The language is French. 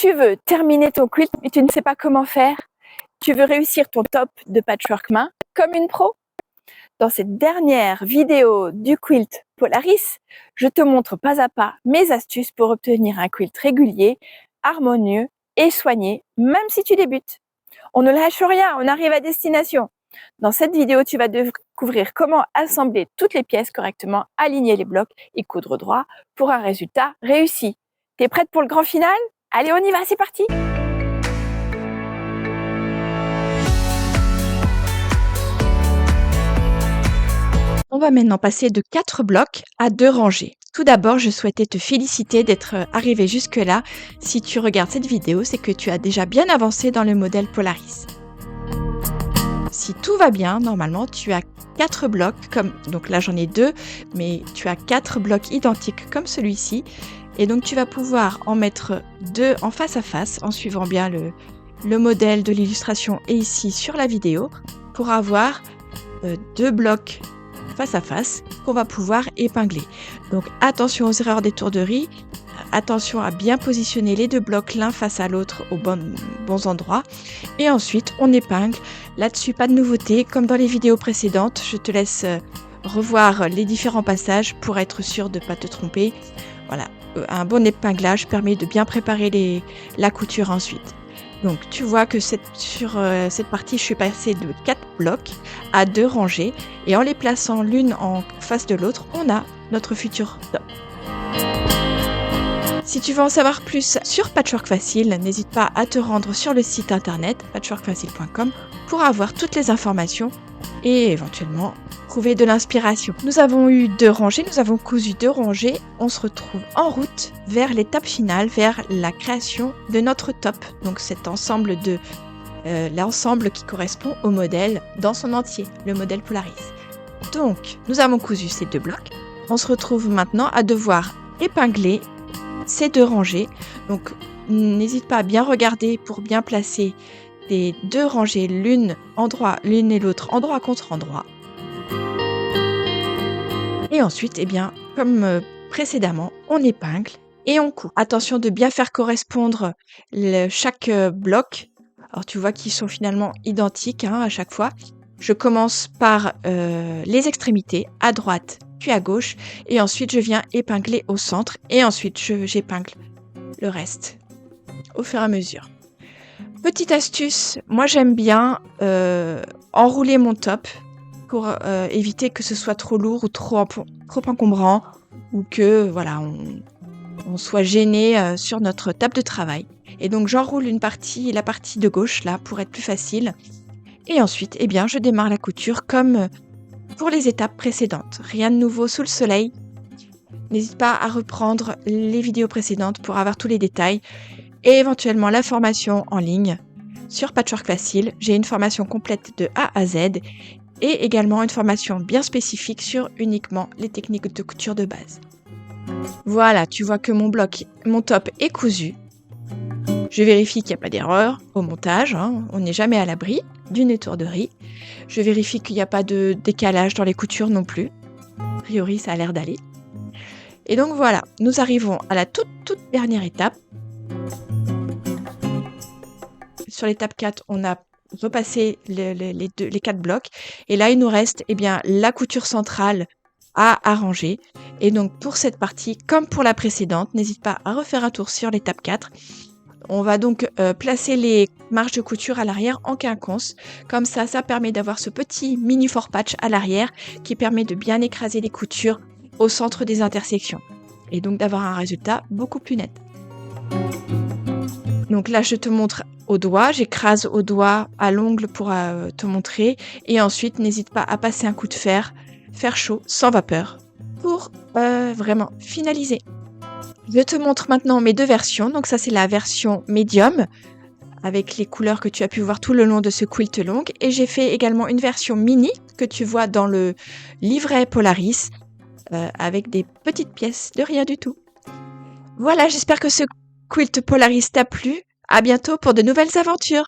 Tu veux terminer ton quilt, mais tu ne sais pas comment faire. Tu veux réussir ton top de patchwork main comme une pro. Dans cette dernière vidéo du quilt Polaris, je te montre pas à pas mes astuces pour obtenir un quilt régulier, harmonieux et soigné, même si tu débutes. On ne lâche rien, on arrive à destination. Dans cette vidéo, tu vas découvrir comment assembler toutes les pièces correctement, aligner les blocs et coudre droit pour un résultat réussi. T'es prête pour le grand final? Allez, on y va, c'est parti! On va maintenant passer de 4 blocs à 2 rangées. Tout d'abord, je souhaitais te féliciter d'être arrivé jusque-là. Si tu regardes cette vidéo, c'est que tu as déjà bien avancé dans le modèle Polaris. Si tout va bien, normalement, tu as 4 blocs, donc là j'en ai 2, mais tu as 4 blocs identiques comme celui-ci. Et donc tu vas pouvoir en mettre 2 en face à face, en suivant bien le modèle de l'illustration et ici sur la vidéo, pour avoir 2 blocs face à face qu'on va pouvoir épingler. Donc attention aux erreurs d'étourderie, attention à bien positionner les 2 blocs l'un face à l'autre aux bons endroits. Et ensuite on épingle. Là-dessus pas de nouveauté, comme dans les vidéos précédentes, je te laisse revoir les différents passages pour être sûr de ne pas te tromper. Voilà, un bon épinglage permet de bien préparer la couture ensuite. Donc tu vois que sur cette partie, je suis passée de 4 blocs à 2 rangées et en les plaçant l'une en face de l'autre, on a notre futur top. Si tu veux en savoir plus sur Patchwork Facile, n'hésite pas à te rendre sur le site internet patchworkfacile.com pour avoir toutes les informations et éventuellement trouver de l'inspiration. Nous avons eu 2 rangées, nous avons cousu 2 rangées. On se retrouve en route vers l'étape finale, vers la création de notre top. Donc cet ensemble l'ensemble qui correspond au modèle dans son entier, le modèle Polaris. Donc nous avons cousu ces 2 blocs. On se retrouve maintenant à devoir épingler ces 2 rangées. Donc n'hésite pas à bien regarder pour bien placer les 2 rangées l'une et l'autre endroit contre endroit. Et ensuite, comme précédemment, on épingle et on coud. Attention de bien faire correspondre chaque bloc. Alors tu vois qu'ils sont finalement identiques à chaque fois. Je commence par les extrémités, à droite puis à gauche. Et ensuite, je viens épingler au centre. Et ensuite, j'épingle le reste au fur et à mesure. Petite astuce, moi j'aime bien enrouler mon top pour éviter que ce soit trop lourd ou trop encombrant ou que voilà on soit gêné sur notre table de travail. Et donc j'enroule la partie de gauche là pour être plus facile. Et ensuite, je démarre la couture comme pour les étapes précédentes. Rien de nouveau sous le soleil. N'hésite pas à reprendre les vidéos précédentes pour avoir tous les détails et éventuellement la formation en ligne sur Patchwork Facile. J'ai une formation complète de A à Z et également une formation bien spécifique sur uniquement les techniques de couture de base. Voilà, tu vois que mon top est cousu. Je vérifie qu'il n'y a pas d'erreur au montage, on n'est jamais à l'abri d'une étourderie. Je vérifie qu'il n'y a pas de décalage dans les coutures non plus. A priori, ça a l'air d'aller. Et donc voilà, nous arrivons à la toute dernière étape. Sur l'étape 4, on a repassé les 4 blocs. Et là, il nous reste la couture centrale à arranger. Et donc pour cette partie, comme pour la précédente, n'hésite pas à refaire un tour sur l'étape 4. On va donc placer les marges de couture à l'arrière en quinconce. Comme ça permet d'avoir ce petit mini fort patch à l'arrière qui permet de bien écraser les coutures au centre des intersections. Et donc d'avoir un résultat beaucoup plus net. Donc là, je te montre au doigt. J'écrase au doigt à l'ongle pour te montrer. Et ensuite, n'hésite pas à passer un coup de fer chaud, sans vapeur, pour vraiment finaliser. Je te montre maintenant mes 2 versions. Donc ça, c'est la version médium avec les couleurs que tu as pu voir tout le long de ce quilt long. Et j'ai fait également une version mini que tu vois dans le livret Polaris avec des petites pièces de rien du tout. Voilà, j'espère que ce quilt Polaris t'a plu. À bientôt pour de nouvelles aventures.